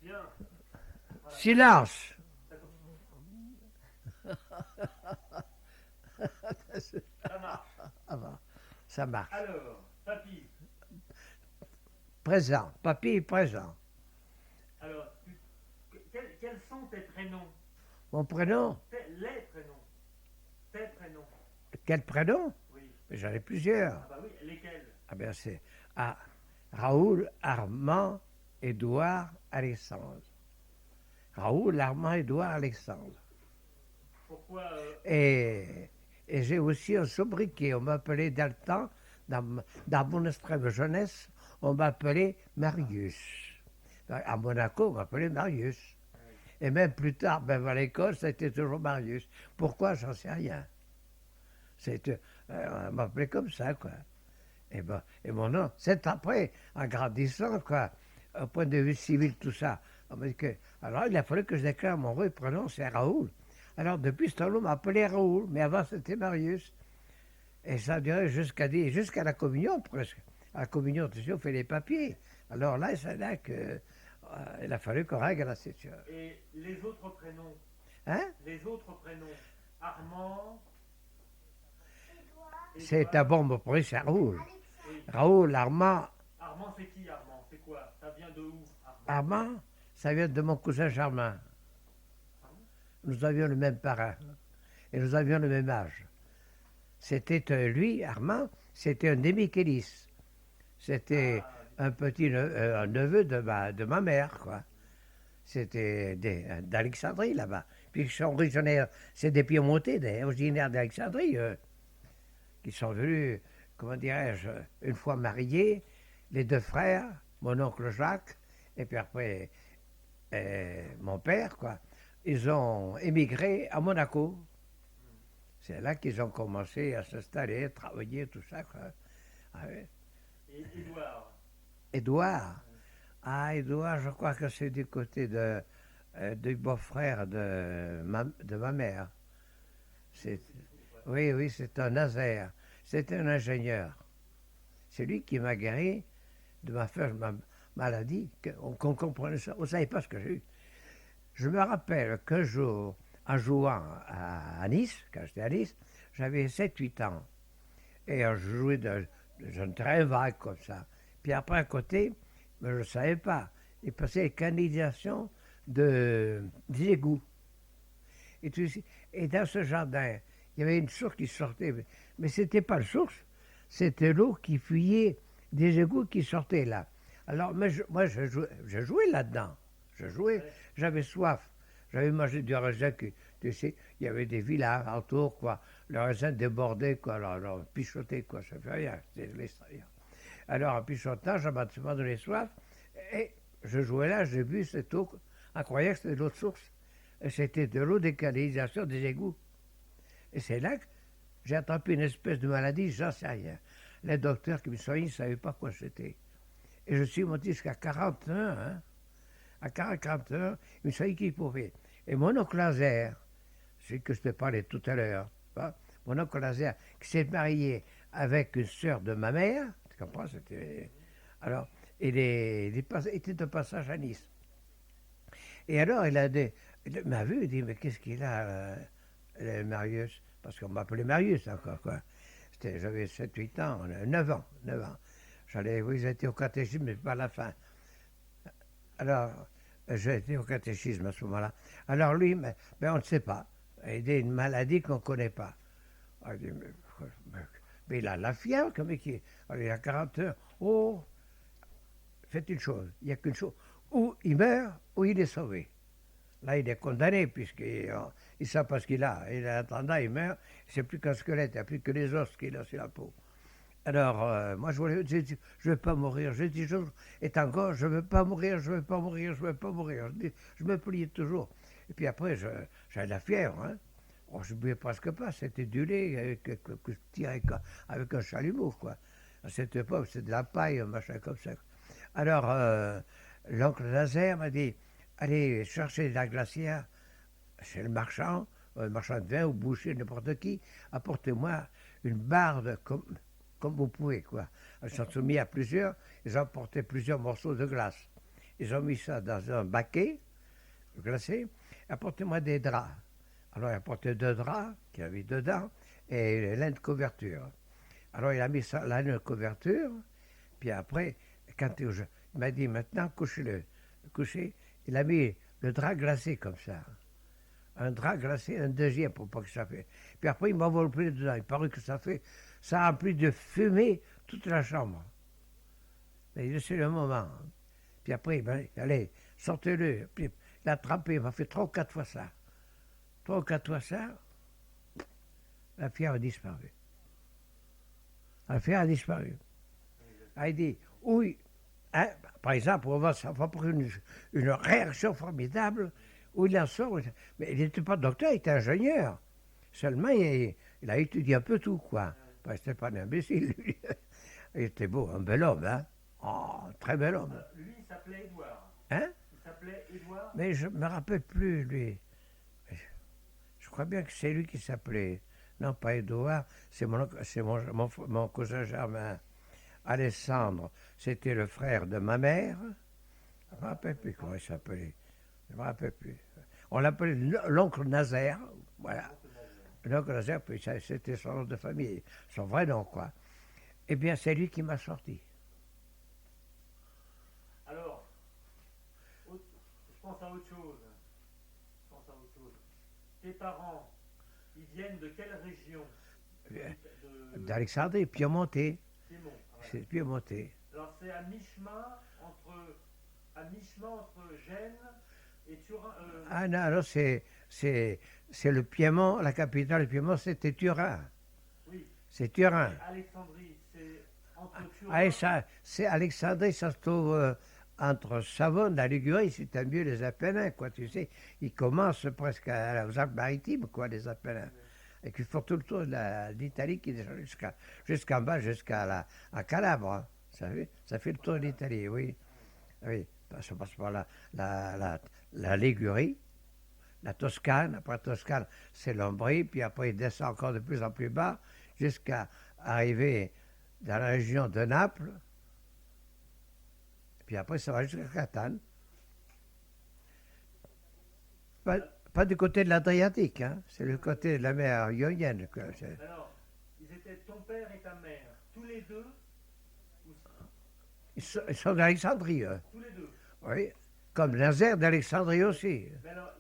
Bien. Voilà. Silence. D'accord. Ça marche. Ah bon, ça marche. Alors, papy, Présent. Papy est présent. alors, quels sont tes prénoms? Mon prénom? Les prénoms. Tes prénoms. Quel prénom? Oui. J'en ai plusieurs. Ah bah oui, lesquels? Ah bien c'est ah, Raoul, Armand, Édouard, Alexandre. Raoul, Armand, Édouard, Alexandre. Pourquoi Et, et j'ai aussi un sobriquet. On m'appelait dans le temps, dans mon extrême jeunesse, on m'appelait Marius. À Monaco, on m'appelait Marius. oui. Et même plus tard, même à l'école, c'était toujours Marius. Pourquoi? J'en sais rien. On m'appelait comme ça, quoi. Et mon nom, c'est après, en grandissant, quoi, au point de vue civil, tout ça. Alors, il a fallu que je déclare mon vrai prénom, c'est Raoul. Alors, depuis ce temps-là, on m'appelait Raoul, mais avant, c'était Marius. Et ça a duré jusqu'à la communion, presque. À la communion, tu sais, on fait les papiers. Alors là, c'est là que il a fallu qu'on règle la situation. Et les autres prénoms? Hein? Les autres prénoms? Armand, C'est un Édouard, bon mot pour lui, c'est Raoul. oui. Raoul, Armand, Armand, c'est qui Armand? C'est quoi? Ça vient de où, Armand? Armand, ça vient de mon cousin Germain. Pardon? Nous avions le même parrain et nous avions le même âge. C'était lui, Armand, c'était un des Michelis. C'était Ah, un neveu de ma mère, quoi. C'était d'Alexandrie, là-bas. Puis ils sont originaires, c'est des Piémontais, des originaires d'Alexandrie, qui sont venus, comment dirais-je, une fois mariés, les deux frères, mon oncle Jacques, et puis après mon père, quoi. Ils ont émigré à Monaco. C'est là qu'ils ont commencé à s'installer, travailler, tout ça, quoi. Ah ouais. et Édouard. Édouard. Ah, Édouard, je crois que c'est du côté du beau-frère de ma mère. C'est, Ouais. oui, oui, c'est un Nazaire. C'est un ingénieur. C'est lui qui m'a guéri de ma maladie, qu'on comprenait ça. Vous ne savez pas ce que j'ai eu. Je me rappelle qu'un jour, en jouant à Nice, quand j'étais à Nice, j'avais 7 8 ans. Et je jouais de un terrain vague comme ça. Puis après, à côté, mais je ne savais pas, il passait les canalisations des égouts. Et, et dans ce jardin, il y avait une source qui sortait. Mais ce n'était pas la source, c'était l'eau qui fuyait des égouts qui sortaient là. Alors, moi, je jouais là-dedans. Je jouais, Ouais. j'avais soif. J'avais mangé du raisin tu sais, il y avait des villages autour, quoi. Le raisin débordait, quoi. Alors pichotait, quoi. Ça fait rien. C'était l'extérieur. Alors, en pichotant, ça m'a donné soif. Et je jouais là, j'ai bu cette eau. On croyait que c'était de l'eau de source. Et c'était de l'eau des canalisations des égouts. Et c'est là que j'ai attrapé une espèce de maladie, j'en sais rien. Les docteurs qui me soignaient ne savaient pas quoi c'était. Et je suis monté jusqu'à 40 heures. Hein. À 40 heures, ils me soignaient qu'il pouvait. Et mon oncle Lazer, celui que je te parlais tout à l'heure, hein, mon oncle Lazer, qui s'est marié avec une sœur de ma mère, tu comprends, c'était... Alors, il était de passage à Nice. Et alors, il m'a vu, il dit, mais qu'est-ce qu'il a, Marius? Parce qu'on m'appelait Marius encore, quoi. J'avais 7 8 ans, 9 ans, 9 ans. Oui, j'étais au catéchisme, mais pas à la fin. Alors, j'ai été au catéchisme à ce moment-là. Alors lui, on ne sait pas. Il a une maladie qu'on ne connaît pas. Alors, il dit, mais il a la fièvre, comme alors, il a 40 heures. Oh, faites une chose, il n'y a qu'une chose. Ou il meurt, ou il est sauvé. Là, il est condamné, puisqu'il ne sait pas ce qu'il a. Il attendant, il meurt, c'est plus qu'un squelette, il n'y a plus que les os qu'il a sur la peau. Alors, moi, je ne veux pas mourir. Je dis toujours, étant gosse, je ne veux pas mourir, je ne veux pas mourir, je ne veux pas mourir. Je me pliais toujours. Et puis après, j'avais la fièvre. Hein. Oh, je ne buvais presque pas, c'était du lait que je tirais avec un chalumeau, quoi. À cette époque, c'était de la paille, un machin comme ça. Alors, l'oncle Nazaire m'a dit, allez chercher de la glacière chez le marchand de vin ou boucher, n'importe qui, apportez-moi une barre comme vous pouvez, quoi. Ils sont soumis à plusieurs, ils emportaient plusieurs morceaux de glace. Ils ont mis ça dans un baquet glacé. Apportez-moi des draps. Alors il a apporté 2 draps qu'il avait dedans et laine de couverture. Alors il a mis ça, la laine de couverture, puis après, il m'a dit maintenant couchez-le. Couché, il a mis le drap glacé comme ça. Un drap glacé, un deuxième pour pas que ça fait. Puis après, il m'a enveloppé dedans. Il paraît que ça a rempli de fumée toute la chambre. Mais c'est le moment. Puis après, ben, allez, sortez-le. Puis il a attrapé, il m'a fait 3 ou 4 fois ça. 3 ou 4 fois ça, la fièvre a disparu. La fièvre a disparu. Il dit, oui, hein, par exemple, ça va pour une réaction formidable, où il en sort. Mais il n'était pas docteur, il était ingénieur. Seulement, il a étudié un peu tout, quoi. C'était pas un imbécile, lui. Il était beau, un bel homme, hein. Oh, très bel homme. Lui, il s'appelait Édouard. Hein? Il s'appelait Édouard. Mais je me rappelle plus, lui. Je crois bien que c'est lui qui s'appelait. Non, pas Édouard, c'est mon cousin germain. Alessandre, c'était le frère de ma mère. Je ne me rappelle plus comment il s'appelait. Je ne me rappelle plus. On l'appelait l'oncle Nazaire. Voilà. L'oncle Nazaire, puis c'était son nom de famille, son vrai nom, quoi. Eh bien, c'est lui qui m'a sorti. Alors, je pense à autre chose. Tes parents, ils viennent de quelle région? D'Alexandrie, Piemontais. Piémont. C'est Piemontais. Alors c'est à mi-chemin entre Gênes et Turin. Ah non, alors c'est le Piémont, la capitale du Piémont, c'était Turin. Oui. C'est Turin. Et Alexandrie, c'est entre Turin. Alexandrie, ça se trouve entre Savone, la Ligurie, c'est un mieux les Apennins, quoi, tu sais. Ils commencent presque aux Alpes-Maritimes, quoi, les Apennins. Et qu'ils font tout le tour de l'Italie qui descend jusqu'en bas, jusqu'à Calabre. Hein. Ça fait le tour de l'Italie, oui. Oui, ça passe par la Ligurie, la Toscane. Après la Toscane, c'est l'Ombrie. Puis après, il descend encore de plus en plus bas jusqu'à arriver dans la région de Naples. Puis après, ça va jusqu'à Catane. Pas du côté de l'Adriatique, hein. C'est le côté de la mer Ionienne. Alors, ils étaient ton père et ta mère, tous les deux. Ils sont d'Alexandrie, eux. Tous les deux. Oui, comme Nazaire d'Alexandrie aussi. Mais alors,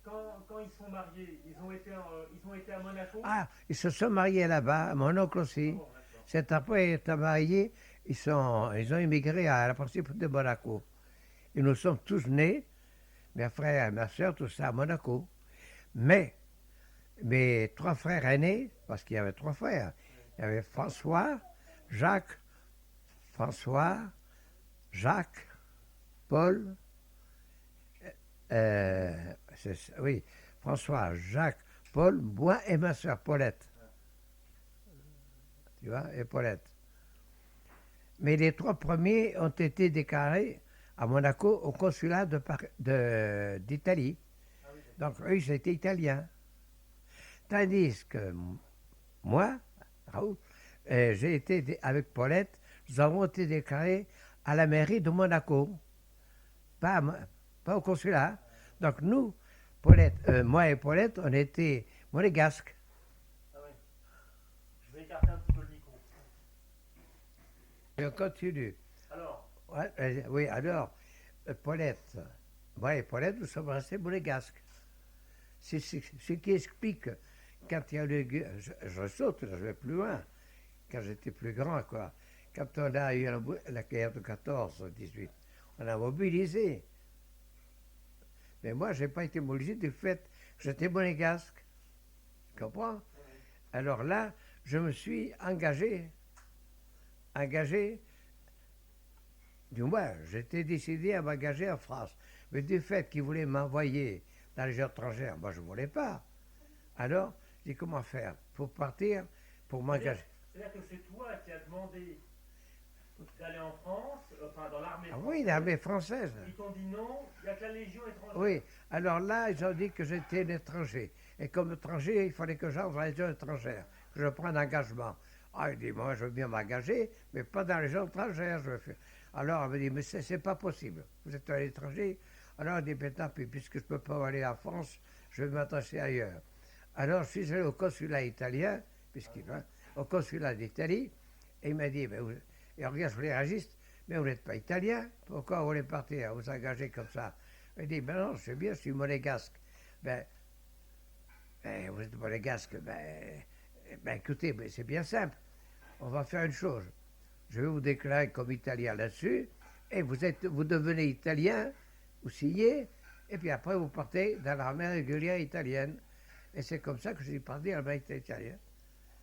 quand ils sont mariés, ils ont été à Monaco. Ah, ils se sont mariés là-bas, mon oncle aussi. Bon, C'est après être mariés, ils ont immigré à la partie de Monaco. Et nous sommes tous nés, mes frères et ma soeur, tout ça à Monaco. Mais mes 3 frères aînés, parce qu'il y avait 3 frères, il y avait François, Jacques, Paul, oui, François, Jacques, Paul, moi et ma soeur Paulette. Tu vois, et Paulette. Mais les 3 premiers ont été déclarés à Monaco au consulat d'Italie. Donc eux, ils étaient italiens. Tandis que moi, Raoul, j'ai été avec Paulette, nous avons été déclarés à la mairie de Monaco, pas au consulat. Donc nous, moi et Paulette, on était monégasques. Ah oui. Je vais écarter un petit peu le micro. Et on continue. Alors, oui, alors, Paulette, moi et Paulette, nous sommes restés monégasques. C'est ce qui explique, quand il y a eu je saute, je vais plus loin, quand j'étais plus grand, quoi. Quand on a eu la guerre de 14-18, on a mobilisé. Mais moi, je n'ai pas été mobilisé du fait que j'étais monégasque. Tu comprends? Alors là, je me suis engagé, du moins, j'étais décidé à m'engager en France. Mais du fait qu'ils voulaient m'envoyer dans les étrangères, moi je ne voulais pas. Alors, j'ai dit comment faire pour partir, pour m'engager. C'est-à-dire que c'est toi qui as demandé d'aller en France, enfin dans l'armée française. Oui, l'armée française. Ils t'ont dit non, il n'y a que la Légion étrangère. Oui, alors là, ils ont dit que j'étais un étranger. Et comme étranger, il fallait que j'entre dans la Légion étrangère, que je prenne engagement. Ah, il dit, moi, je veux bien m'engager, mais pas dans les gens étrangères. Alors, elle me dit, mais c'est pas possible. Vous êtes un étranger. Alors, elle dit, ben, tant pis, puisque je ne peux pas aller en France, je vais m'attacher ailleurs. Alors, je suis allé au consulat italien, puisqu'il va, au consulat d'Italie, et il m'a dit, ben, et regarde, je les réagiste, mais vous n'êtes pas italien, pourquoi vous voulez partir, vous engager comme ça? Il dit, ben non, je sais bien, je suis monégasque. Ben, vous êtes monégasque, ben écoutez, ben, c'est bien simple. On va faire une chose. Je vais vous déclarer comme italien là-dessus, et vous devenez italien, vous signez, et puis après vous partez dans l'armée régulière italienne. Et c'est comme ça que je suis parti dans l'armée italienne.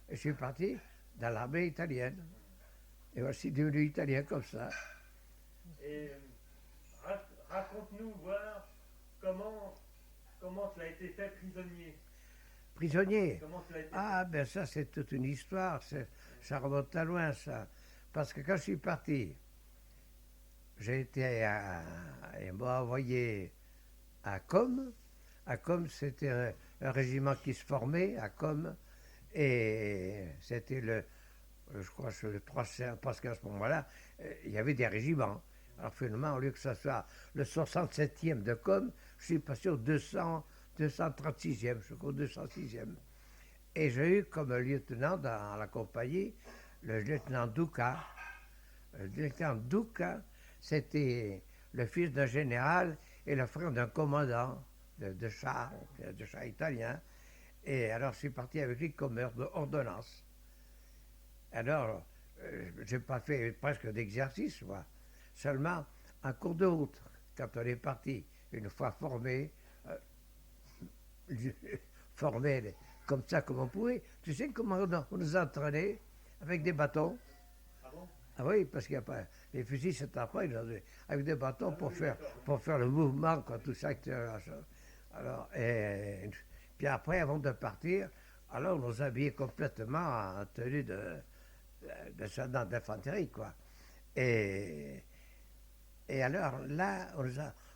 Et je suis parti dans l'armée italienne. Et voici devenu italien comme ça. Et raconte-nous, voir comment tu as été fait prisonnier. Prisonnier. Comment tu as été Ah, ben ça, c'est toute une histoire. Ça remonte à loin, ça. Parce que quand je suis parti, j'ai été ils m'ont envoyé à Com. À Com, c'était un régiment qui se formait, à Com. Et c'était je crois, le 300, parce qu'à ce moment-là, il y avait des régiments. Alors finalement, au lieu que ce soit le 67e de Com, je suis passé au 236e, je crois, au 206e. Et j'ai eu comme lieutenant dans la compagnie le lieutenant Duca. Le lieutenant Duca, c'était le fils d'un général et le frère d'un commandant de char italien. Et alors, je suis parti avec lui comme ordonnance. Alors, j'ai pas fait presque d'exercice, moi. Seulement, en cours de route, quand on est parti, une fois formé, formé comme ça, comme on pouvait, tu sais comment on nous entraînait avec des bâtons. Ah bon? Ah oui, parce qu'il n'y a pas. Les fusils, c'est après, avec des bâtons pour faire le mouvement, quoi, tout ça. Alors, puis après, avant de partir, alors on nous habillait complètement en tenue de soldats d'infanterie, quoi. Et, et alors là,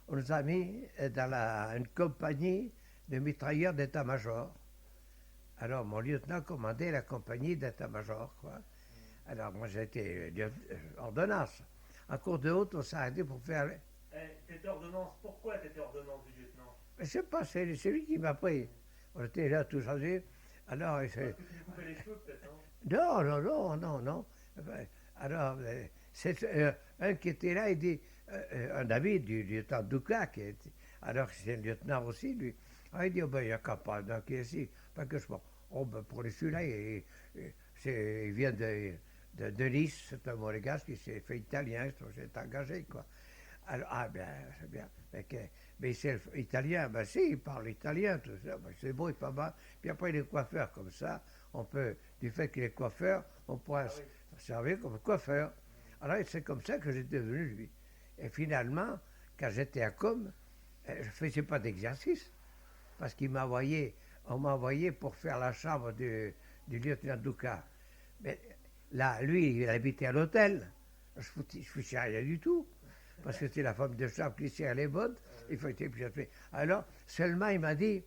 on nous a mis dans une compagnie de mitrailleurs d'état-major. Alors mon lieutenant commandait la compagnie d'état-major, quoi. Alors moi j'étais ordonnance. En cours de route, on s'est arrêté pour faire. T'étais ordonnance, pourquoi t'étais ordonnance du lieutenant? Je sais pas, c'est lui qui m'a pris. On était là tous âgés. Alors, Parce que tu lui coupais les cheveux peut-être, non? non. Alors, c'est un qui était là, il dit, un ami du lieutenant Doucla, alors c'est un lieutenant aussi, lui. Ah, il dit, oh, ben, il n'y a qu'à pas qui est ici. Pas que je pense. Oh, ben, pour celui-là, il vient de Nice, c'est un monégasque qui s'est fait italien, il s'est engagé, quoi. Alors, ah, bien, c'est bien. Mais c'est italien, ben si, il parle italien, tout ça, ben, c'est beau, il pas mal. Puis après, il est coiffeur comme ça, on peut, du fait qu'il est coiffeur, on pourra servir comme coiffeur. Alors, c'est comme ça que j'étais devenu lui. Et finalement, quand j'étais à Com, je ne faisais pas d'exercice, parce qu'on m'a envoyé pour faire la chambre du lieutenant Douka. Mais là, lui, il habitait à l'hôtel. Je ne faisais rien du tout. Parce que c'est la femme de chambre qui serre les bottes. Il faut être. Alors, seulement, il m'a dit,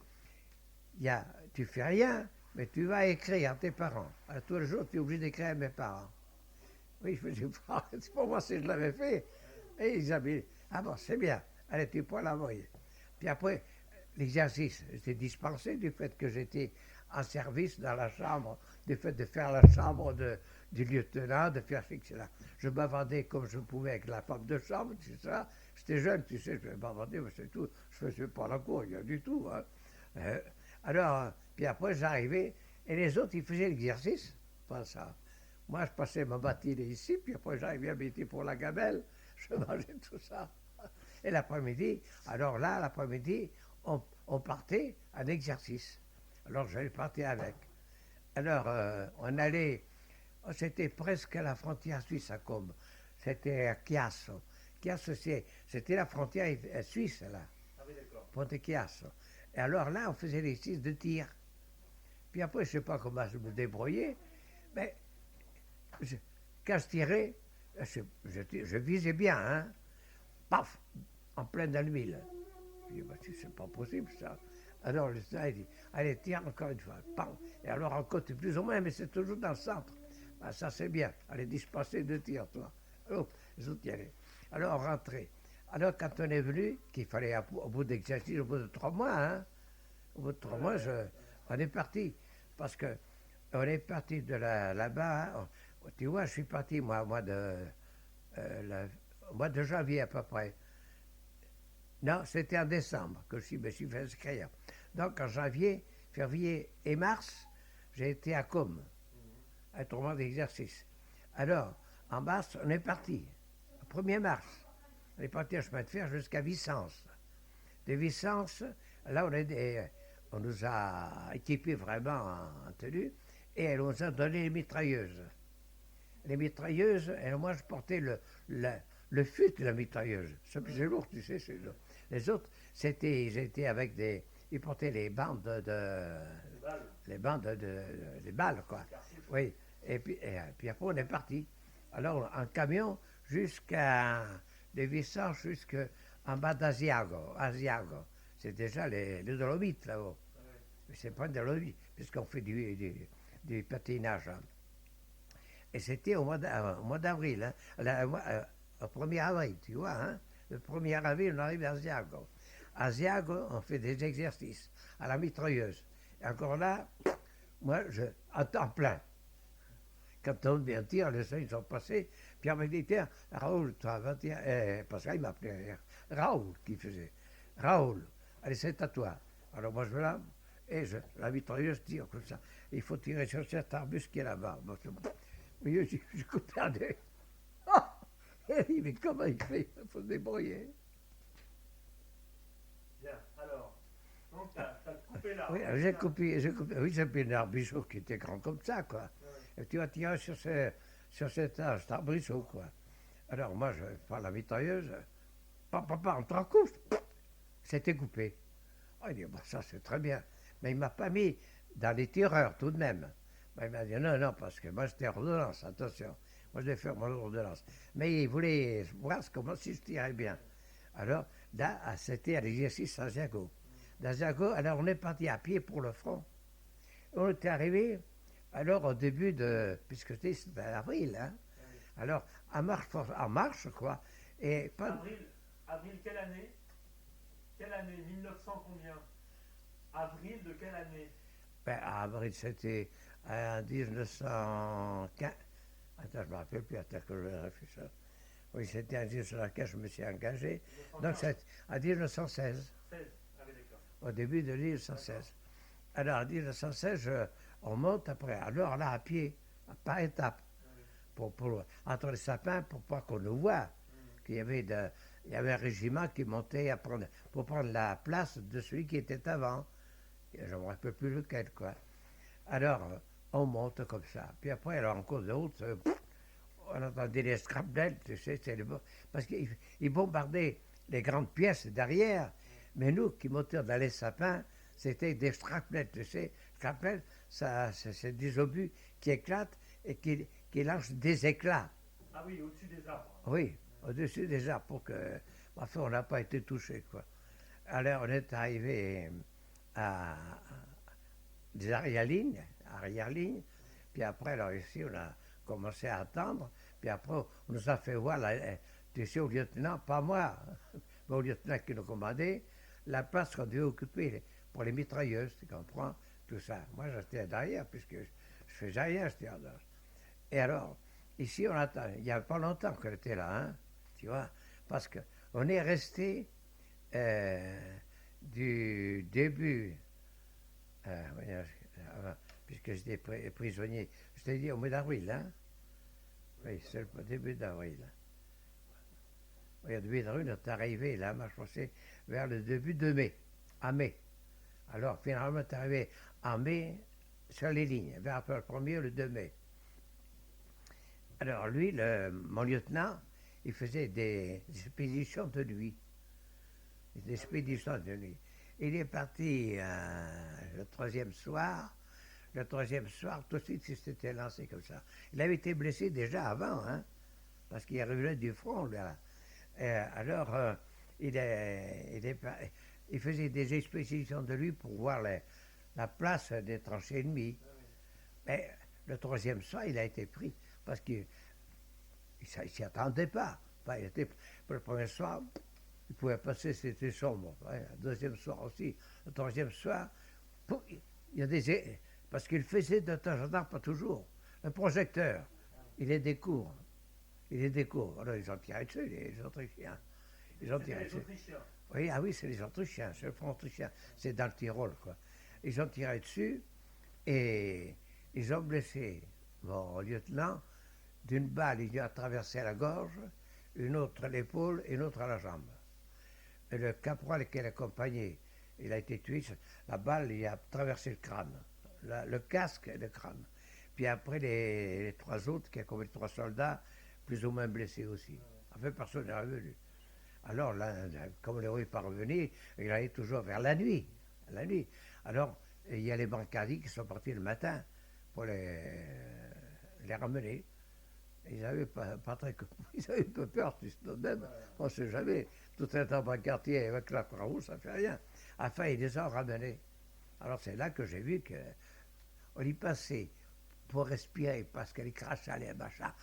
tu fais rien, mais tu vas écrire à tes parents. Alors, tous les jours, tu es obligé d'écrire à mes parents. Oui, je me dis, c'est pour moi si je l'avais fait. Et ils avaient dit, ah bon, c'est bien. Allez, tu peux l'envoyer. Puis après, l'exercice, j'étais dispensé du fait que j'étais en service dans la chambre, du fait de faire la chambre du lieutenant, de faire fixer là. Je bavardais comme je pouvais avec la femme de chambre, tout ça. J'étais jeune, tu sais, je bavardais, mais c'est tout. Je ne faisais pas la cour, il y a du tout. Hein. Alors, puis après, j'arrivais, et les autres, ils faisaient l'exercice, pas ça. Moi, je passais ma matinée ici, puis après, j'arrivais à m'éter pour la gamelle, je mangeais tout ça. Et l'après-midi, alors là, l'après-midi, on partait en exercice. Alors, j'allais partir avec. Alors, on allait, c'était presque à la frontière suisse à Com. C'était à Chiasso. Chiasso, c'était la frontière suisse, là. Ah oui, d'accord. Ponte Chiasso. Et alors là, on faisait l'exercice de tir. Puis après, je ne sais pas comment je me débrouillais, mais quand je tirais, je visais bien, hein. Paf, en plein dans l'huile. Je dis, bah, c'est pas possible ça. Alors le lieutenant il dit, allez, tire encore une fois. Pam. Et alors encore plus ou moins, mais c'est toujours dans le centre. Ah, ça c'est bien. Allez, dispenser de tir, toi. Oh, les autres y allaient. Alors, on rentrait. Alors, quand on est venu, qu'il fallait, au bout d'exercice, au bout de 3 mois, hein, au bout de 3 mois, on est parti. Parce que on est parti de là-bas. Hein, tu vois, je suis parti, moi, au mois de janvier à peu près. Non, c'était en décembre que je me suis fait inscrire. Donc, en janvier, février et mars, j'ai été à Com, un tournoi d'exercice. Alors, en mars, on est parti. Le 1er mars, on est parti en chemin de fer jusqu'à Vicence. De Vicence, là, on nous a équipés vraiment en tenue et on nous a donné les mitrailleuses. Les mitrailleuses, et moi, je portais le fut de la mitrailleuse. C'est lourd, tu sais. Les autres, ils étaient avec des... Ils portaient les bandes les bandes des balles, quoi. Oui. Et puis après, on est parti. Alors, en camion, des Vicence jusqu'en bas d'Asiago. C'est déjà les Dolomites, là-haut. Mais c'est pas des Dolomites, puisqu'on fait du patinage. Hein. Et c'était au mois d'avril, hein, au 1er avril, tu vois. Hein. Le 1er avril, on arrive à Asiago. À Asiago, on fait des exercices à la mitrailleuse. Et encore là, moi, à temps plein. Quand on vient dire, les gens, ils sont passés. Pierre m'a dit, tiens, Raoul, toi, va dire, parce qu'il m'appelait Raoul qui faisait. Raoul, allez, c'est à toi. Alors moi, je vais là, et la mitrailleuse tire comme ça. Il faut tirer sur cet arbuste qui est là-bas. Mais je regardais. Ah, il dit, mais comment il fait? Il faut se débrouiller. Bien, alors, donc tu as coupé là. Oui, j'ai coupé. Oui, j'ai pris un arbrisseau qui était grand comme ça, quoi. Ouais. Et tu vas tirer sur cet arbrisseau, quoi. Alors moi, je prends la mitrailleuse, papa, en 3 coups, c'était coupé. Oh, il dit, bon, ça c'est très bien. Mais il ne m'a pas mis dans les tireurs tout de même. Ben, il m'a dit non, parce que moi j'étais ordonnance, attention. Moi je vais faire mon ordonnance. Mais il voulait voir comment si je tirais bien. Alors, là, c'était à l'exercice à Zago. D'Azago, alors on est parti à pied pour le front. On était arrivé, alors au début de, puisque c'était avril, hein. Alors, en marche, quoi. Et pas... Avril, quelle année? Quelle année? 1900 combien? Avril de quelle année? Ben, avril, c'était en 1915. Attends, je ne me rappelle plus, attends que je vérifie ça. Oui, c'était en 1915 je me suis engagé. 1915. Donc, c'est en 1916. 16. Ah oui, d'accord. Au début de 1916. Alors, en 1916, on monte après. Alors là, à pied, par étapes. Entre les sapins, pour pas qu'on nous voie. Qu'il y avait il y avait un régiment qui montait pour prendre la place de celui qui était avant. Je ne me rappelle plus lequel, quoi. Alors, on monte comme ça. Puis après, alors, en cours de route, on entendait les scrapnels, tu sais, parce qu'ils bombardaient les grandes pièces derrière, mais nous, qui montions dans les sapins, c'était des scrapnels, tu sais. Scrapnels, c'est des obus qui éclatent et qui lancent des éclats. Ah oui, au-dessus des arbres. Oui, au-dessus des arbres, pour que... Enfin, on n'a pas été touché, quoi. Alors, on est arrivé à des arrière-lignes, puis après, alors ici, on a commencé à attendre, puis après, on nous a fait voir, tu sais, au lieutenant, pas moi, mais au lieutenant qui nous commandait, la place qu'on devait occuper pour les mitrailleuses, tu comprends, tout ça. Moi, j'étais derrière, puisque je faisais rien, j'étais en dehors. Et alors, ici, on attend, il n'y a pas longtemps qu'on était là, hein, tu vois, parce qu'on est resté du début, puisque j'étais prisonnier, je t'ai dit au mois d'avril, hein? Oui, c'est le début d'avril. Oui, au début d'avril, on est arrivé là, moi je pensais vers le début de mai, à mai. Alors finalement, on est arrivé en mai sur les lignes, vers le 1er ou le 2 mai. Alors lui, mon lieutenant, il faisait des expéditions de nuit. Des expéditions de nuit. Il est parti le troisième soir. Le troisième soir, tout de suite, il s'était lancé comme ça. Il avait été blessé déjà avant, hein, parce qu'il revenait du front, là. Alors, il faisait des expéditions de lui pour voir la place des tranchées ennemies. Mais Le troisième soir, il a été pris parce qu'il ne s'y attendait pas. Enfin, pour le premier soir, il pouvait passer, c'était sombre. Ouais, le deuxième soir aussi. Le troisième soir, il y a des. Parce qu'il faisait de temps en temps, pas toujours. Le projecteur, il est des cours. Il est des cours. Alors ils ont tiré dessus, les Autrichiens. Ils ont C'était tiré les dessus. Autrichiens. Oui, ah oui, c'est les Autrichiens, c'est le front autrichien. C'est dans le Tyrol, quoi. Ils ont tiré dessus et ils ont blessé mon lieutenant d'une balle. Il lui a traversé la gorge, une autre à l'épaule et une autre à la jambe. Et le caporal qui l'accompagnait, il a été tué. La balle lui a traversé le crâne, le casque et le crâne. Puis après, les trois autres, qui a commis trois soldats, plus ou moins blessés aussi. En fait, personne n'est revenu. Alors, là, comme le héros n'est pas revenu, il allait toujours vers la nuit. La nuit. Alors, il y a les bancadis qui sont partis le matin pour les ramener. Ils n'avaient pas très, ils avaient pas peur, même. On ne sait jamais. Tout est en quartier avec la Croix-Rouge, ça ne fait rien. Enfin, ils les ont ramenés. Alors, c'est là que j'ai vu qu'on y passait pour respirer parce qu'elle crachait les machins.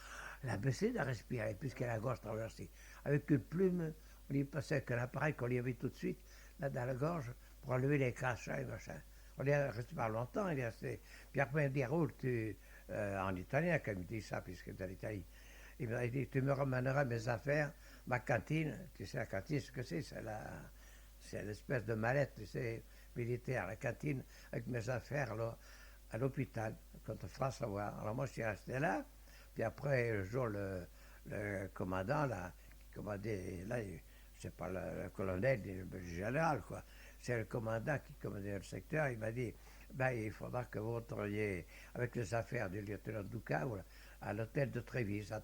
Elle a baissé de respirer puisqu'elle a la gorge traversée. Avec une plume, on y passait avec un appareil qu'on lui avait tout de suite, là dans la gorge, pour enlever les crachats et machin. On y est resté pas longtemps, il est resté. Puis après, il dit, Raoul, en italien, comme il dit ça, puisque dans l'Italie, il m'a dit, tu me ramèneras mes affaires, ma cantine. Tu sais, la cantine, ce que c'est l'espèce de mallette, tu sais, militaire, la cantine, avec mes affaires là, à l'hôpital, contre France-Savoir. Alors moi, je suis resté là. Puis après, le jour, le commandant, là, qui commandait, là, c'est pas le colonel, le général, quoi. C'est le commandant qui commandait le secteur. Il m'a dit, ben, il faudra que vous retourniez avec les affaires du lieutenant Douka à l'hôtel de Trévise, à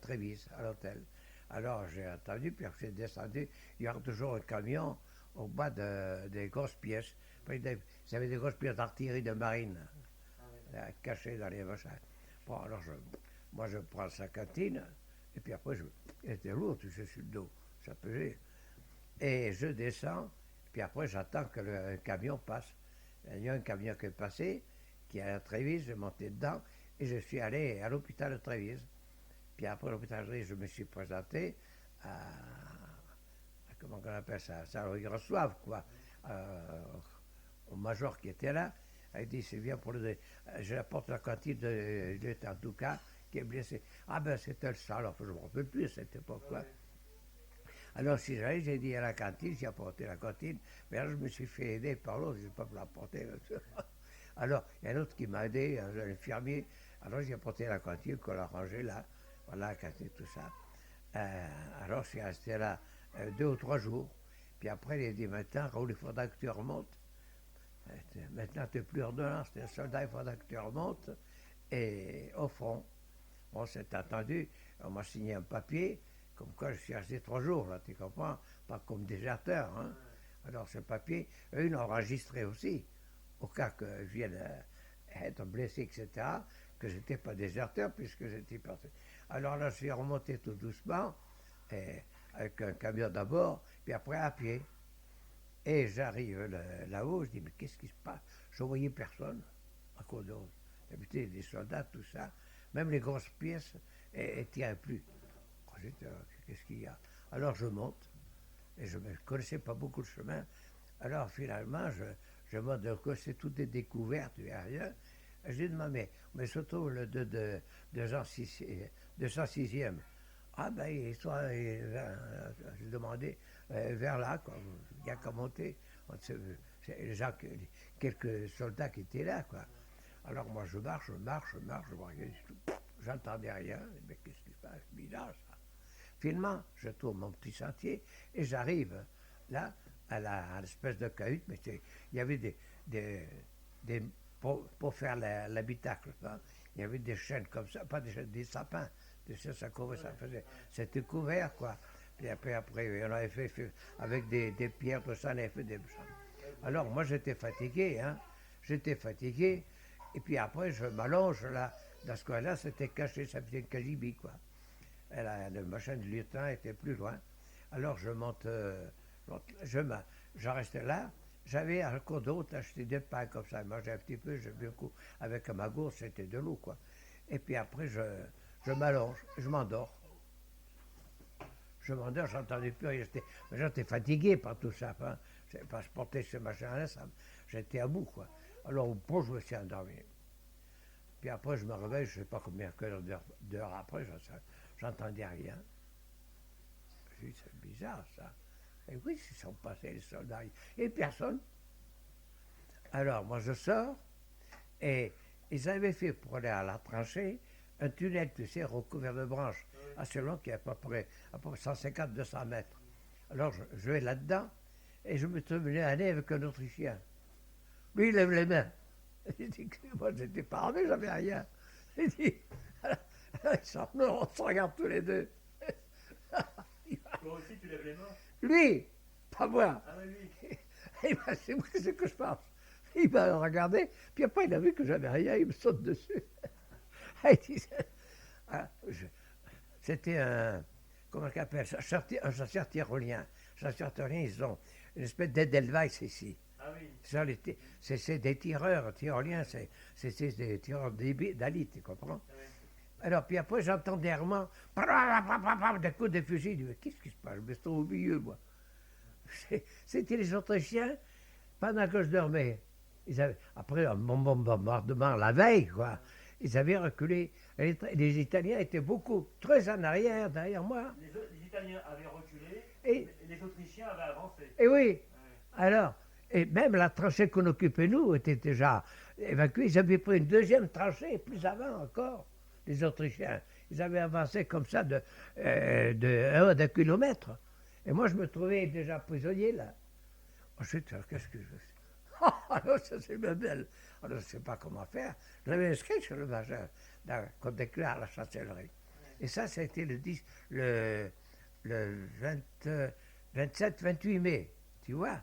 l'hôtel. Alors j'ai attendu, puis j'ai descendu. Il y a toujours un camion au bas des grosses pièces. Ils avaient des grosses pièces d'artillerie de marine, cachées dans les machins. Bon, alors moi je prends sa cantine, et puis après, il était lourd, tu sais, sur le dos, ça pesait. Et je descends, puis après j'attends que le camion passe. Il y a un camion qui est passé, qui est à Trévise, j'ai monté dedans, et je suis allé à l'hôpital de Trévise. Puis après l'hôpital de Trévise, je me suis présenté comment on appelle ça, ils reçoivent, quoi, au major qui était là. Il dit, c'est bien pour le. Je apporte la cantine de lieutenant Douka qui est blessé. Ah ben c'était le sale, je ne me rappelle plus à cette époque, quoi. Alors si j'arrive, j'ai dit à la cantine, j'ai apporté la cantine, mais là je me suis fait aider par l'autre, je n'ai pas pu l'apporter. Alors il y a un autre qui m'a aidé, un infirmier, alors j'ai apporté la cantine qu'on a rangée là, voilà la cantine, tout ça. Alors je suis resté là 2 ou 3 jours, puis après il a dit, maintenant Raoul, il faudra que tu remontes. Maintenant tu n'es plus ordonnance, tu es un soldat, il faudra que tu remontes, et au front. On s'est attendu, on m'a signé un papier, comme quoi je suis resté 3 jours, là, tu comprends? Pas comme déserteur, hein? Alors ce papier, eux, ils l'ont enregistré aussi, au cas que je vienne être blessé, etc., que je n'étais pas déserteur, puisque j'étais parti. Alors là, je suis remonté tout doucement, avec un camion d'abord, puis après à pied. Et j'arrive là-haut, je dis, mais qu'est-ce qui se passe? Je ne voyais personne à cause d'autre. D'habitude, des soldats, tout ça. Même les grosses pièces, elles ne tiraient plus. Qu'est-ce qu'il y a? Alors je monte, et je ne connaissais pas beaucoup le chemin. Alors finalement, je monte de quoi c'est toutes des découvertes, il n'y a rien. Je dis de ma mère, mais surtout le 206e. Ah ben, j'ai demandé vers là, quoi. Il n'y a qu'à monter. Les gens, quelques soldats qui étaient là, quoi. Alors moi je marche, je vois rien du tout. J'entendais rien, mais qu'est-ce qui se passe? Bizarre ça. Finalement, je trouve mon petit sentier et j'arrive là à l'espèce de cahute, mais il y avait pour faire l'habitacle, hein, il y avait des chênes comme ça, pas des chênes, des sapins. Ça couvrait, ça faisait, c'était couvert, quoi. Puis après, on avait fait avec des pierres, tout ça, on avait fait des chambres. Alors moi j'étais fatigué, hein. J'étais fatigué. Et puis après, je m'allonge là. Dans ce coin-là, c'était caché, ça faisait une cagibi, quoi. Et là, le machin du lieutenant était plus loin. Alors je monte, je restais là. J'avais un cours d'eau, acheté des pains comme ça. Moi, j'ai un petit peu, j'ai bu un coup. Avec ma gourde, c'était de l'eau, quoi. et puis après, je m'allonge, je m'endors. Je m'endors, j'entendais plus rien. J'étais fatigué par tout ça. Hein. Je portais ce machin-là, j'étais à bout, quoi. Alors, bon, je me suis endormi. Puis après, je me réveille, je ne sais pas combien d'heures après, j'entendais rien. Je dis, c'est bizarre, ça. Et oui, ils sont passés, les soldats. Et personne. Alors, moi, je sors, et ils avaient fait pour aller à la tranchée un tunnel, tu sais, recouvert de branches, assez long, qui est à peu près 150-200 mètres. Alors, je vais là-dedans, et je me trouve aller avec un Autrichien. Lui, il lève les mains. Il dit que moi, je n'étais pas armé, j'avais rien. Il dit, on se regarde tous les deux. Toi aussi, tu lèves les mains? Lui, pas moi. Ah oui, lui. Et ben, c'est moi, ce que je pense. Il m'a regardé, puis après, il a vu que j'avais rien, il me saute dessus. Il dit, c'était un, comment on appelle ça, un chasseur tyrolien. Chasseurs tyroliens, ils ont une espèce d'Edelweiss ici. Ah oui. C'est des tireurs tyroliens, c'est des tireurs d'élite, tu comprends? Ah oui. Alors, puis après, j'entendais errement, des coups de fusil. Je dis, mais qu'est-ce qui se passe? Je me trouve au milieu, moi. C'était les Autrichiens, pendant que je dormais. Après un bombardement la veille, quoi, ils avaient reculé. Les Italiens étaient très en arrière, derrière moi. Les Italiens avaient reculé, Et les Autrichiens avaient avancé. oui, Ouais. alors, et même la tranchée qu'on occupait, nous, était déjà évacuée. Ils avaient pris une deuxième tranchée, plus avant encore, les Autrichiens. Ils avaient avancé comme ça d'un kilomètre. Et moi, je me trouvais déjà prisonnier, là. Ensuite, qu'est-ce que je fais? Alors, ça, c'est ma belle. Alors, je ne sais pas comment faire. Je l'avais inscrit sur le majeur, qu'on déclare la chancellerie. Et ça a été le 27-28 mai, tu vois.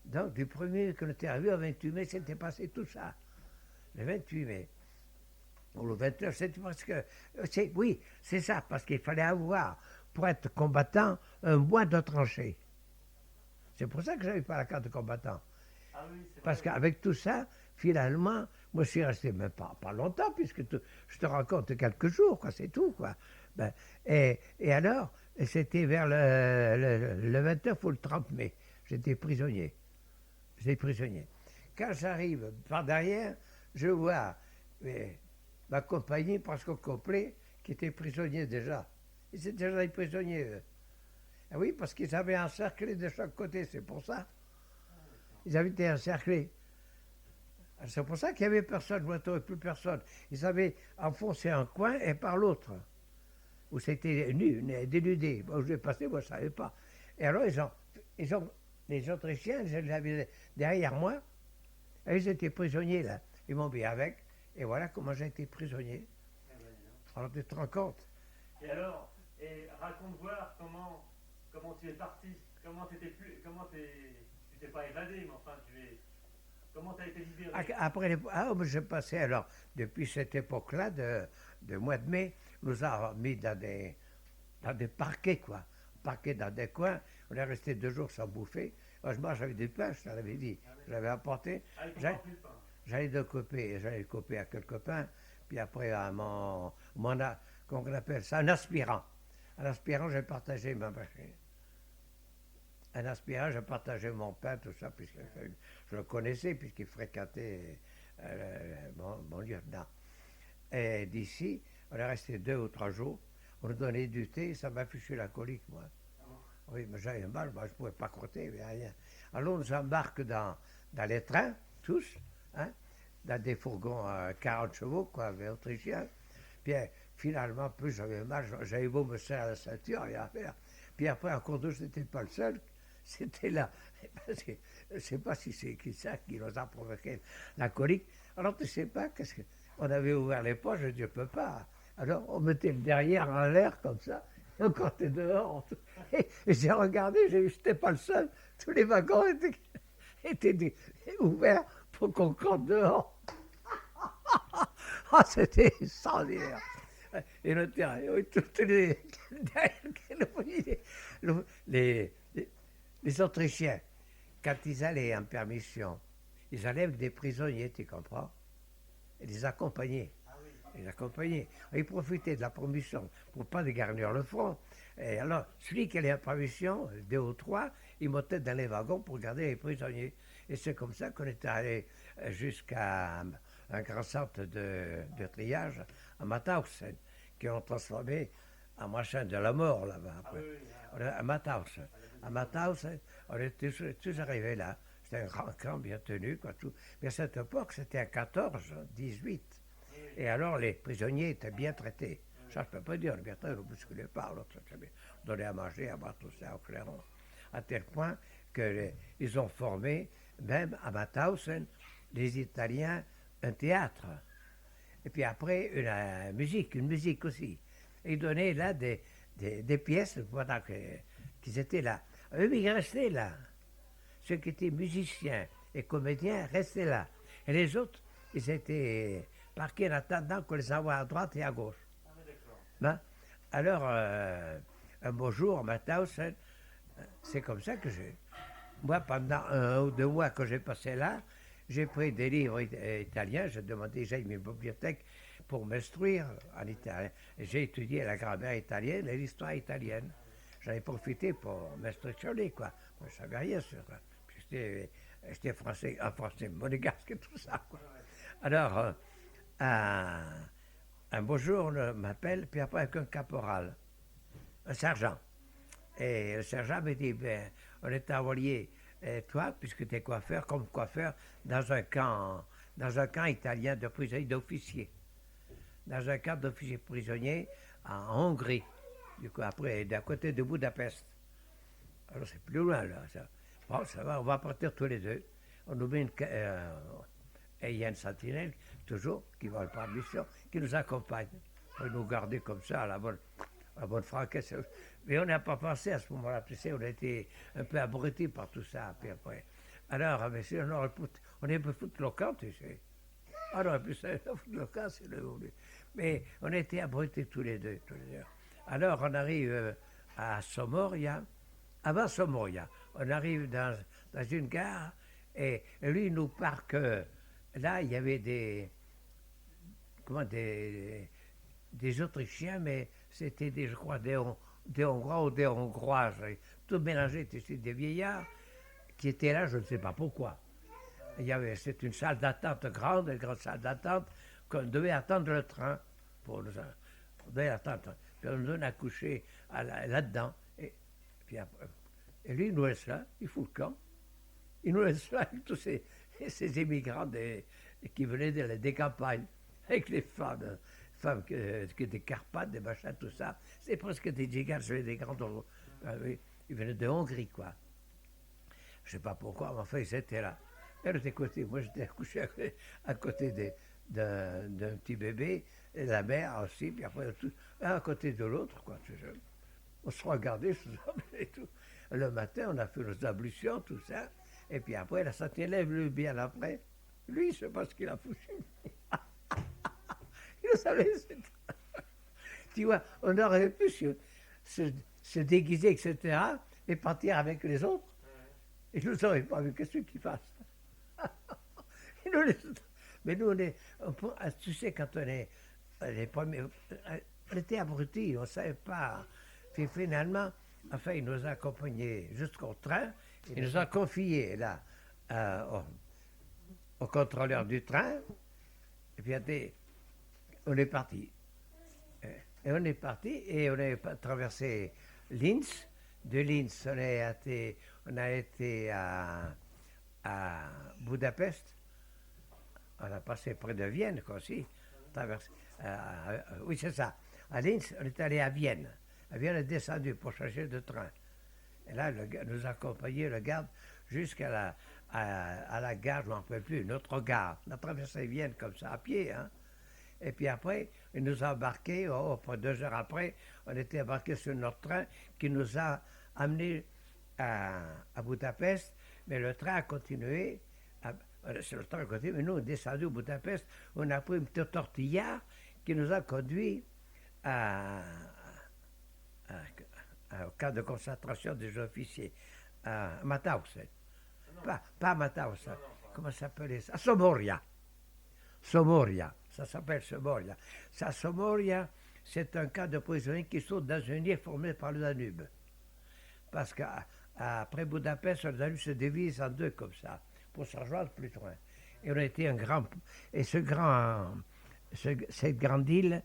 Donc, du 1er mai qu'on était arrivé au 28 mai, c'était passé tout ça. Le 28 mai. Ou le 29, c'est parce que. Oui, c'est ça, parce qu'il fallait avoir, pour être combattant, un mois de tranchée. C'est pour ça que je n'avais pas la carte de combattant. Ah oui, c'est Parce vrai. qu'avec tout ça, finalement, moi je suis resté même pas longtemps, puisque je te raconte quelques jours, quoi, c'est tout, quoi. Ben, et alors, c'était vers le 29 ou le 30 mai, j'étais prisonnier. Quand j'arrive par derrière, je vois ma compagnie presque au complet, qui était prisonnier déjà. Ils étaient déjà des prisonniers, eux. Ah oui, parce qu'ils avaient encerclé de chaque côté, c'est pour ça. Ils avaient été encerclés. C'est pour ça qu'il n'y avait personne, je ne trouvais plus personne. Ils avaient enfoncé un coin et par l'autre, où c'était dénudé. Bon, je l'ai passé, moi je ne savais pas. Et alors, les Autrichiens, ils les avaient derrière moi, et ils étaient prisonniers là. Ils m'ont mis avec, et voilà comment j'ai été prisonnier. Ah ben, dis donc. Alors tu te rends compte? Et alors, raconte voir comment tu es parti. Tu t'es pas évadé, mais enfin comment tu as été libéré. Après, j'ai passé alors, depuis cette époque-là, de mois de mai, nous avons mis dans des parquets, quoi. Parquets dans des coins. On est resté 2 jours sans bouffer. Moi, je mange avec du pain, je t'en avais dit. Je l'avais apporté. Ah, il comprend plus le pain. J'allais le couper à quelques pains. Puis après, à comment on appelle ça, un aspirant. Un aspirant, j'ai partagé ma machine. Un aspirant, j'ai partagé mon pain, tout ça, puisque je le connaissais, puisqu'il fréquentait mon lieutenant. Et d'ici, on est resté 2 ou 3 jours. On nous donnait du thé, ça m'a fichu la colique, moi. Ah bon. Oui, mais j'avais mal, moi, je ne pouvais pas compter, mais rien. Alors, on nous embarque dans les trains, tous, hein, dans des fourgons à 40 chevaux, quoi, avec autrichiens. Puis, finalement, plus j'avais mal, j'avais beau me serrer la ceinture, rien à faire. Puis après, en cours d'eau, je n'étais pas le seul. C'était là. Parce que je ne sais pas si c'est qui nous a provoqué la colique. Alors, tu ne sais pas, on avait ouvert les poches, je dis, je ne peux pas. Alors, on mettait le derrière en l'air, comme ça, et on comptait dehors. Et j'ai regardé, j'ai vu que je n'étais pas le seul. Tous les wagons étaient ouverts pour qu'on compte dehors. Ah, c'était extraordinaire. Et le terrain, les Autrichiens, quand ils allaient en permission, ils allaient avec des prisonniers, tu comprends? Et les accompagnaient. Ah oui. les accompagnaient. Ils profitaient de la permission pour ne pas dégarnir le front. Et alors, celui qui allait à permission, 2 ou 3, il montait dans les wagons pour garder les prisonniers. Et c'est comme ça qu'on est allé jusqu'à un grand centre de triage à Mauthausen, qui ont transformé en machin de la mort là-bas. Après. À Mauthausen. À Mauthausen, on est tous arrivés là. C'était un grand camp bien tenu, quoi, tout. Mais à cette époque, c'était à 14, 18. Et alors, les prisonniers étaient bien traités. Ça, je ne peux pas dire, bien traités, on ne bousculait pas, l'autre, on donnait à manger, à boire, tout ça, au clairon. À tel point qu'ils ont formé, même à Mauthausen, les Italiens, un théâtre. Et puis après, une musique aussi. Et ils donnaient là des pièces pendant qu'ils étaient là. Eux, ils restaient là. Ceux qui étaient musiciens et comédiens restaient là. Et les autres, ils étaient parqués en attendant qu'on les envoie à droite et à gauche. Ben, alors, un beau jour, Mauthausen, c'est comme ça que moi, pendant 1 ou 2 mois que j'ai passé là, j'ai pris des livres italiens, j'ai demandé, j'ai une bibliothèque pour m'instruire en italien. J'ai étudié la grammaire italienne et l'histoire italienne. J'en ai profité pour m'instructionner, quoi. Moi, je ne savais rien sur... J'étais français, un français monégasque et tout ça, quoi. Alors, un beau jour, on m'appelle, puis après avec un caporal, un sergent. Et le sergent me dit, ben, on est envoyé, toi, puisque tu es coiffeur, comme coiffeur, dans un camp italien de prisonniers, d'officiers. Dans un camp d'officiers prisonniers en Hongrie. Du coup, après, d'à côté de Budapest. Alors, c'est plus loin, là. Ça. Bon, ça va, on va partir tous les deux. On nous met et il y a une sentinelle, toujours, qui va par mission, qui nous accompagne. Pour nous garder comme ça, à la bonne franquette. Mais on n'a pas pensé à ce moment-là, tu sais, on a été un peu abrutis par tout ça. Puis après. Alors, monsieur, on est un peu foutu le camp, tu sais. Ah non, plus ça, le camp, c'est le... Mais on a été abrutis tous les deux. Alors, on arrive à Somoria. Avant Somoria, on arrive dans une gare et lui, il nous parle que là, il y avait des Autrichiens, mais c'était je crois, des Hongrois ou des Hongroises, tout mélangé, c'était des vieillards qui étaient là, je ne sais pas pourquoi. C'est une salle d'attente une grande salle d'attente, qu'on devait attendre le train. On devait attendre. Puis on nous donne à coucher là-dedans. Et lui, il nous laisse là, il fout le camp. Il nous laisse là avec tous ces immigrants qui venaient des campagnes, avec les femmes des Carpates, des machins, tout ça. C'est presque des gigantes, des grands. Ils venaient de Hongrie, quoi. Je ne sais pas pourquoi, mais enfin, ils étaient là. Et de l'autre côté, moi, j'étais couché à côté d'un petit bébé, et la mère aussi, puis après, un à côté de l'autre, quoi. On se regardait et tout. Le matin, on a fait nos ablutions, tout ça. Et puis après, la sentinelle le bien après. Lui, je ne sais pas ce qu'il a foutu. Il le savait. Tu vois, on aurait pu se déguiser, etc., et partir avec les autres. Et je ne saurais pas, mais qu'est-ce qu'il fasse? Mais nous, tu sais, quand on est les premiers, on était abrutis, on ne savait pas. Puis finalement, enfin, il nous a accompagnés jusqu'au train, il nous a confiés là au contrôleur du train, et puis on est parti. Et on est parti et on a traversé Linz. De Linz, on a été à Budapest. On a passé près de Vienne, quoi, aussi. Oui, c'est ça. À Linz, on est allé à Vienne. À Vienne, on est descendu pour changer de train. Et là, nous a accompagné le garde jusqu'à la gare, je ne m'en rappelle plus, une autre gare. On a traversé Vienne comme ça, à pied, hein. Et puis après, il nous a embarqués, après 2 heures après, on était embarqués sur notre train qui nous a amenés à Budapest, mais le train a continué. Le train a continué, mais nous, on est descendu à Budapest, on a pris une petite tortillard qui nous a conduits au camp de concentration des officiers, à Mauthausen. Pas Mauthausen, comment ça s'appelait ça? Somoria. Ça s'appelle Somoria. Ça, Somoria, c'est un camp de prisonniers qui sont dans une île formée par le Danube. Parce qu'après Budapest, le Danube se divise en deux comme ça, pour se rejoindre plus loin. Et on a été un grand... Et cette grande île,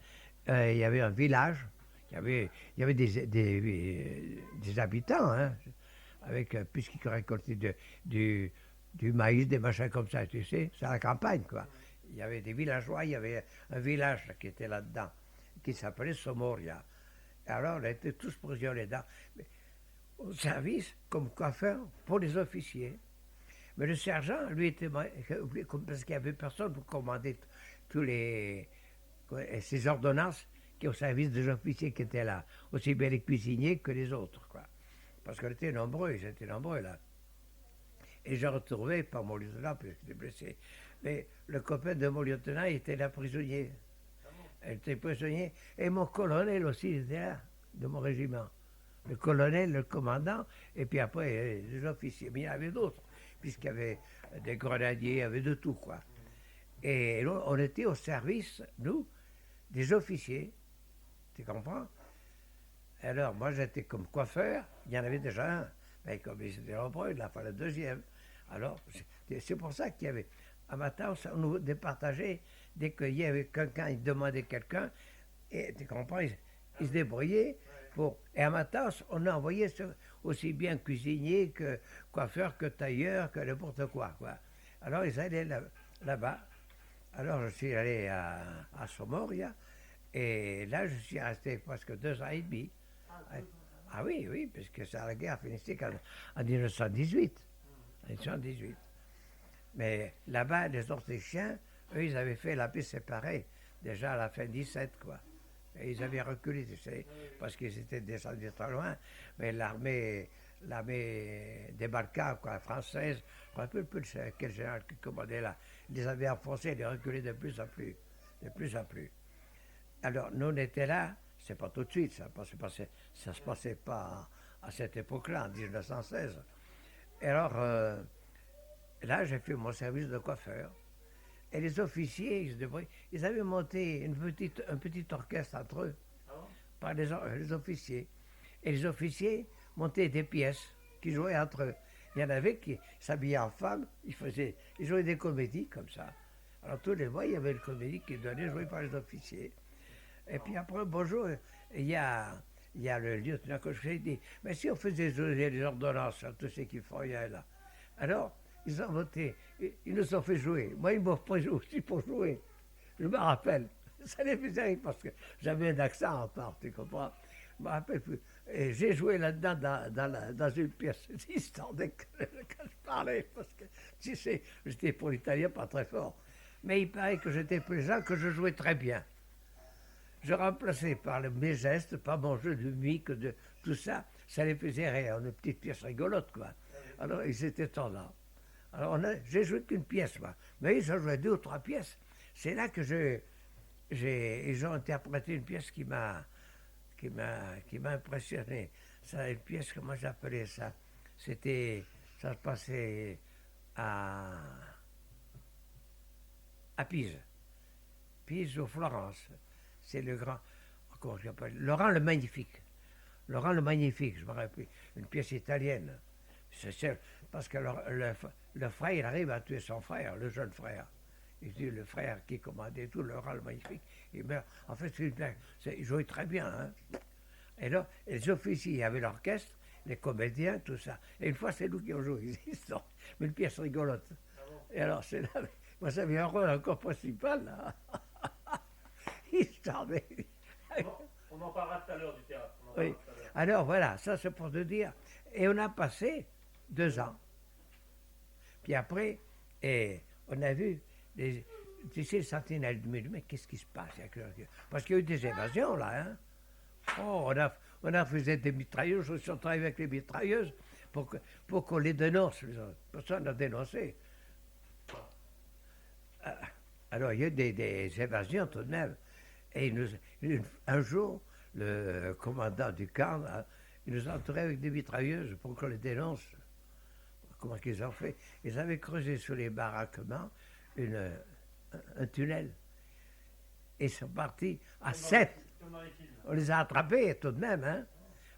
il y avait un village, il y avait des habitants, hein, avec, puisqu'ils récoltaient du maïs, des machins comme ça, tu sais, c'est la campagne, quoi. Il y avait des villageois, il y avait un village qui était là-dedans, qui s'appelait Somoria. Et alors, on était tous prisonniers là, au service comme coiffeur pour les officiers. Mais le sergent, lui, était parce qu'il n'y avait personne pour commander tous ces ordonnances qui au service des officiers qui étaient là, aussi bien les cuisiniers que les autres, quoi. Parce qu'on était nombreux, ils étaient nombreux là. Et j'ai retrouvé, pas mon lieutenant, parce que j'étais blessé, mais le copain de mon lieutenant, il était là prisonnier. Il était prisonnier. Et mon colonel aussi, il était là, de mon régiment. Le colonel, le commandant, et puis après, les officiers. Mais il y en avait d'autres, puisqu'il y avait des grenadiers, il y avait de tout, quoi. Et là, on était au service, nous, des officiers. Tu comprends? Alors, moi, j'étais comme coiffeur, il y en avait déjà un. Mais comme ils étaient nombreux, il en fallait le deuxième. Alors, c'est pour ça qu'il y avait. À Matin, on nous départageait dès qu'il y avait quelqu'un, il demandait quelqu'un, et tu comprends, ils se débrouillaient pour. Et à Matin, on a envoyé aussi bien cuisinier que coiffeur, que tailleur, que n'importe quoi, quoi. Alors, ils allaient là-bas. Alors, je suis allé à Somoria, et là, je suis resté presque 2 ans et demi. Ah oui, oui, parce que ça, la guerre finissait en 1918. 1918. Mais là-bas, les Autrichiens, eux, ils avaient fait la paix séparée, déjà à la fin 17, quoi. Et ils avaient reculé, tu sais, parce qu'ils étaient descendus trop loin. Mais l'armée des Balkans, quoi, française, je ne me rappelle plus quel général qui commandait là, ils les avaient enfoncés, ils reculaient de plus en plus, de plus en plus. Alors, nous, on était là, c'est pas tout de suite, ça se passait pas à cette époque-là, en 1916. Et alors, là, j'ai fait mon service de coiffeur. Et les officiers, ils avaient monté un petit orchestre entre eux, par les officiers. Et les officiers montaient des pièces qui jouaient entre eux. Il y en avait qui s'habillaient en femmes, ils jouaient des comédies comme ça. Alors tous les mois, il y avait une comédie qui donnait jouée par les officiers. Et puis après, bonjour, il y a le lieutenant que je dit, mais si on faisait jouer les ordonnances à tous ceux qui font rien là. Alors, ils ont voté, ils nous ont fait jouer. Moi, ils m'ont pris aussi pour jouer. Je me rappelle. Ça les faisait rire parce que j'avais un accent en part, tu comprends? Je me rappelle plus. Et j'ai joué là-dedans dans une pièce. Ils s'attendaient que je parlais parce que, tu sais, j'étais pour l'italien pas très fort. Mais il paraît que j'étais plaisant, que je jouais très bien. Je remplaçais par mes gestes, par mon jeu de mimique, de tout ça, ça les faisait rire, une petite pièce rigolote, quoi. Alors, ils étaient tendants. Alors, j'ai joué qu'une pièce, moi. Mais ils ont joué 2 ou 3 pièces. C'est là que ils ont interprété une pièce qui m'a impressionné. C'est une pièce, comment j'appelais ça? Ça se passait à Pise. Pise ou Florence. C'est le grand, comment je l'appelle, Laurent le Magnifique. Laurent le Magnifique, je me rappelle, une pièce italienne. C'est parce que le frère, il arrive à tuer son frère, le jeune frère. Il tue le frère qui commandait tout, Laurent le Magnifique. Il meurt. En fait, il jouait très bien. Hein. Et là, les officiers, il y avait l'orchestre, les comédiens, tout ça. Et une fois, c'est nous qui ont joué. Mais une pièce rigolote. Ah bon. Et alors, c'est là, moi, ça avait un rôle encore principal, là. On en parlera tout à l'heure du théâtre. Oui. Alors voilà, ça c'est pour te dire. Et on a passé 2 ans. Puis après, on a vu, tu sais, le sentinelle du milieu, mais qu'est-ce qui se passe? Parce qu'il y a eu des évasions là. Hein? Oh, on a fait des mitrailleuses, on s'est travaillé avec les mitrailleuses pour qu'on les dénonce. Personne n'a dénoncé. Alors il y a eu des évasions tout de même. Et un jour, le commandant du camp, il nous a entourés avec des mitrailleuses pour qu'on les dénonce. Comment qu'ils ont fait? Ils avaient creusé sous les baraquements un tunnel. et ils sont partis à Comme dans 7. comme dans les films. On les a attrapés tout de même, hein.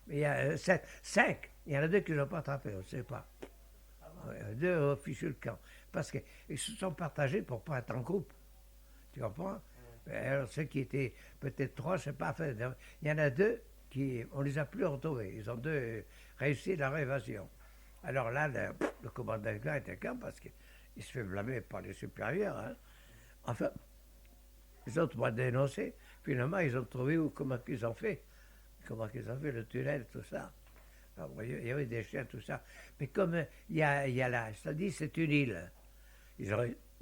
Mais il y a 7, 5. Il y en a 2 qui ne l'ont pas attrapé, on ne sait pas. Ah bon? Ouais, 2 ont fichu le camp. Parce qu'ils se sont partagés pour ne pas être en groupe. Tu comprends? Alors, ceux qui étaient peut-être 3, je ne sais pas. Enfin, il y en a 2 qui, on ne les a plus retrouvés. Ils ont 2 réussi leur évasion. Alors là, le commandant était calme parce qu'il se fait blâmer par les supérieurs. Hein. Enfin, les autres m'ont dénoncé. Finalement, ils ont trouvé comment ils ont fait. Comment ils ont fait le tunnel, tout ça. Alors, il y avait des chiens, tout ça. Mais comme il y a là, c'est-à-dire c'est une île.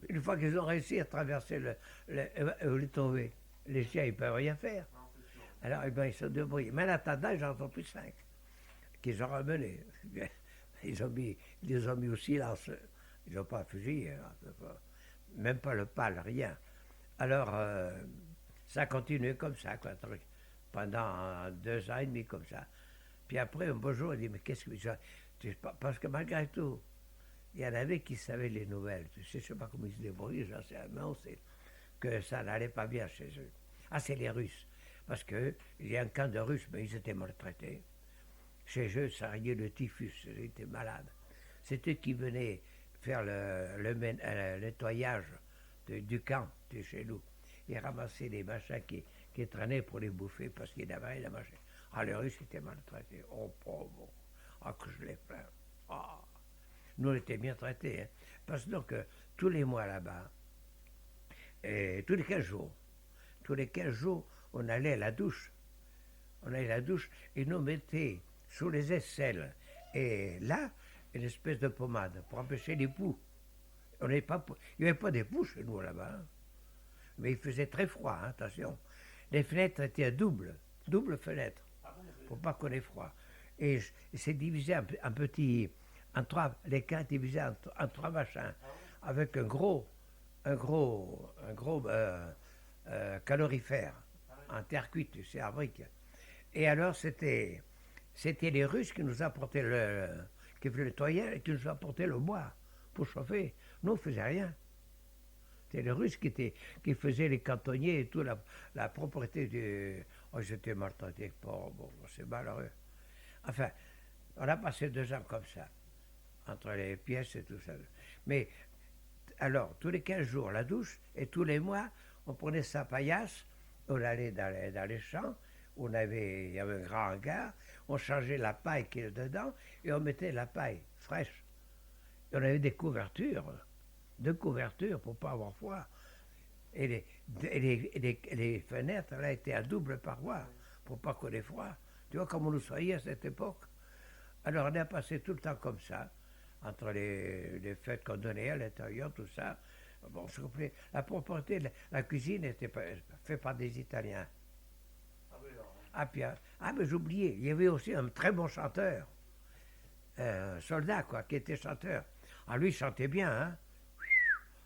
Une fois qu'ils ont réussi à traverser le tomber, les chiens, ils ne peuvent rien faire. Non, c'est sûr. Alors, eh ben, ils sont débrouillés. Mais en attendant, j'en ai plus 5 qu'ils ont ramenés. Ils les ont mis au silence. Ils n'ont pas fusillé, même pas le pal, rien. Alors, ça a continué comme ça, quoi, pendant 2 ans et demi, comme ça. Puis après, un beau jour, il dit, mais qu'est-ce que ça... Parce que malgré tout, il y en avait qui savaient les nouvelles. Je ne sais pas comment ils se débrouillent, j'en sais, mais on sait que ça n'allait pas bien chez eux. Ah, c'est les Russes. Parce qu'il y a un camp de Russes, mais ils étaient maltraités. Chez eux, ça riait le typhus, ils étaient malades. C'est eux qui venaient faire le nettoyage du camp de chez nous. Ils ramassaient les machins qui traînaient pour les bouffer parce qu'ils n'avaient rien à manger. Ah, les Russes étaient maltraités. Oh, pauvre. Ah, que je les plains. Ah. Nous, on était bien traités. Hein. Parce que donc, tous les mois là-bas, et tous les 15 jours, on allait à la douche. On allait à la douche et nous mettait sous les aisselles. Et là, une espèce de pommade pour empêcher les poux. Il n'y avait pas des poux chez nous là-bas. Hein. Mais il faisait très froid, hein, attention. Les fenêtres étaient à double fenêtre, Ah bon, pour pas qu'on ait froid. Et c'est divisé en 3, les camps divisés en 3 machins, avec un gros calorifère en terre cuite, tu sais, en briques. Et alors c'était les Russes qui nous apportaient qui faisaient le toyer et qui nous apportaient le bois pour chauffer. Nous, on ne faisait rien. C'était les Russes qui faisaient les cantonniers et tout, la propreté du... Oh, j'étais maltraité, bon, c'est malheureux. Enfin, on a passé 2 ans comme ça, entre les pièces et tout ça. Mais, alors, tous les 15 jours, la douche, et tous les mois, on prenait sa paillasse, on allait dans les champs, il y avait un grand hangar, on changeait la paille qui est dedans, et on mettait la paille fraîche. Et on avait des couvertures pour ne pas avoir froid. Et les fenêtres, là, étaient à double paroi, pour pas qu'on ait froid. Tu vois comment nous soyons à cette époque. Alors on a passé tout le temps comme ça, entre les fêtes qu'on donnait à l'intérieur, tout ça. Bon, la propreté, la cuisine était faite par des Italiens. Ah oui, alors. Mais j'oubliais, il y avait aussi un très bon chanteur, soldat, quoi, qui était chanteur. Ah, lui, il chantait bien, hein,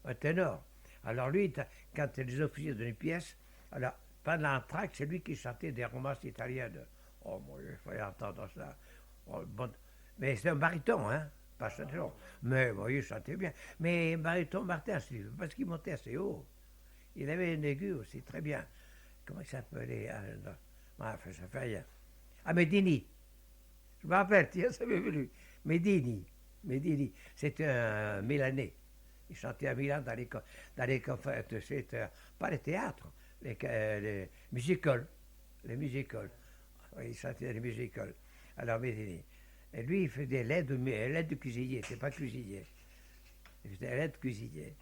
un ténor. Alors lui, quand les officiers donnaient une pièce, alors, pendant l'entracte, c'est lui qui chantait des romances italiennes. Oh mon Dieu, il fallait entendre ça. Oh, bon. Mais c'est un baryton, hein, pas chanteur. Mais bon, il chantait bien. Mais baryton Martin, parce qu'il montait assez haut. Il avait une aiguë aussi, très bien. Comment il s'appelait? Enfin, ça fait rien. Ah, Medini. Je me rappelle, tiens, ça m'est venu. Medini. C'était un Milanais. Il chantait à Milan dans les pas les théâtres, les musicals. Les musicals. Oui, il chantait dans les musicals. Alors, Medini. Et lui, il faisait l'aide de cuisinier, c'est pas cuisinier. Il faisait l'aide de cuisinier.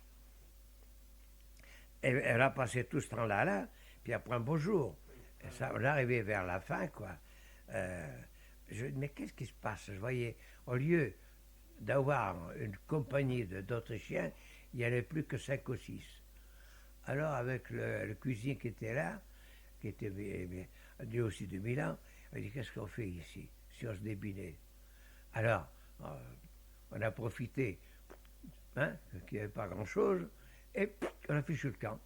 Et elle a passé tout ce temps-là, puis après un beau jour. Et ça, on est arrivé vers la fin, quoi. Mais qu'est-ce qui se passe? Je voyais, au lieu d'avoir une compagnie d'Autrichiens, il n'y avait plus que 5 ou 6. Alors, avec le cuisinier qui était là, qui était lui aussi de Milan, il a dit, qu'est-ce qu'on fait ici, si on se débinait? Alors, on a profité, hein, qu'il n'y avait pas grand-chose, et on a fichu le camp.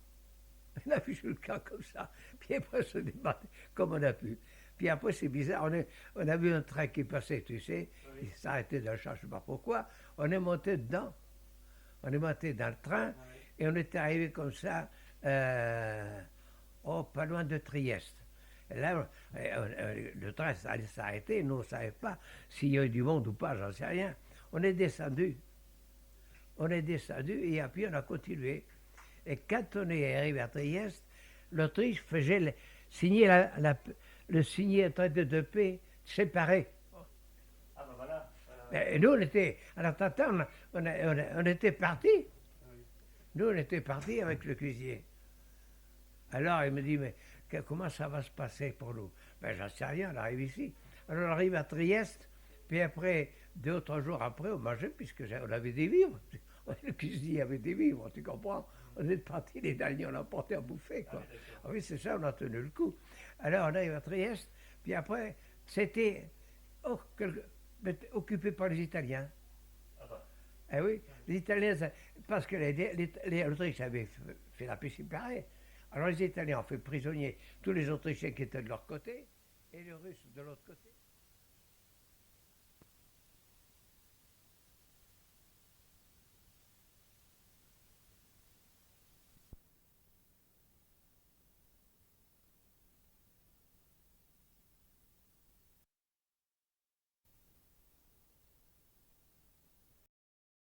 On a fichu le camp comme ça, puis après on se débattait comme on a pu. Puis après, c'est bizarre, on a vu un train qui passait, tu sais, il s'arrêtait dans le champ, je ne sais pas pourquoi, on est monté dedans. On est monté dans le train, et on est arrivé comme ça, Oh, pas loin de Trieste. Et là, le train allait s'arrêter, nous on ne savait pas s'il y avait du monde ou pas, j'en sais rien. On est descendu. On est descendu et puis on a continué. Et quand on est arrivé à Trieste, l'Autriche faisait signer le signer un traité de paix séparé. Ah ben voilà. Et nous, on était, en attendant, on était partis. Oui. Nous, on était partis avec le cuisinier. Alors, il me dit, mais comment ça va se passer pour nous? Ben, j'en sais rien, on arrive ici. Alors, on arrive à Trieste, puis après, 2 ou 3 jours après, on mangeait, puisque on avait des vivres. Le cuisinier avait des vivres, tu comprends? On est partis, les derniers, on a emporté à bouffer, quoi. Ah oui, d'accord. Ah oui, c'est ça, on a tenu le coup. Alors, on arrive à Trieste, puis après, c'était occupé par les Italiens. Ah ben, Eh oui, les Italiens, parce que l'Autriche avait fait la paix séparée. Alors les Italiens ont fait prisonnier tous les Autrichiens qui étaient de leur côté et les Russes de l'autre côté.